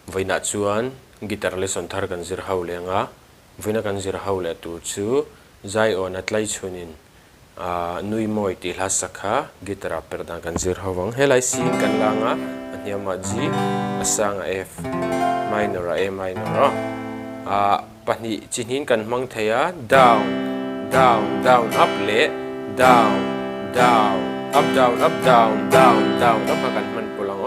voina chuan guitar le son thar kan zir ho lenga voina kan zir ho le tu chu Ziona Tlaichhunin Nuimawi ti hlasakha guitar Perhdan kan zir howang helai sin kan langa aniama G asanga F minor A minor pahnih chinin kan hmang theia down down down up le down down up down up down down down up kan man pulang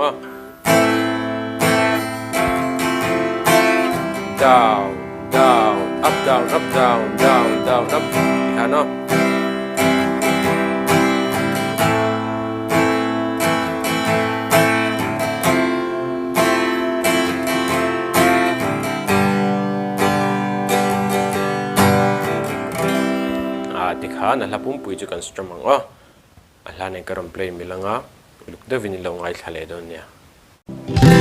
down down up down up down down down up ano tikha na lapum pui chu kan strum ang alha nei karam play milanga lukda vinilo ngai thale don nia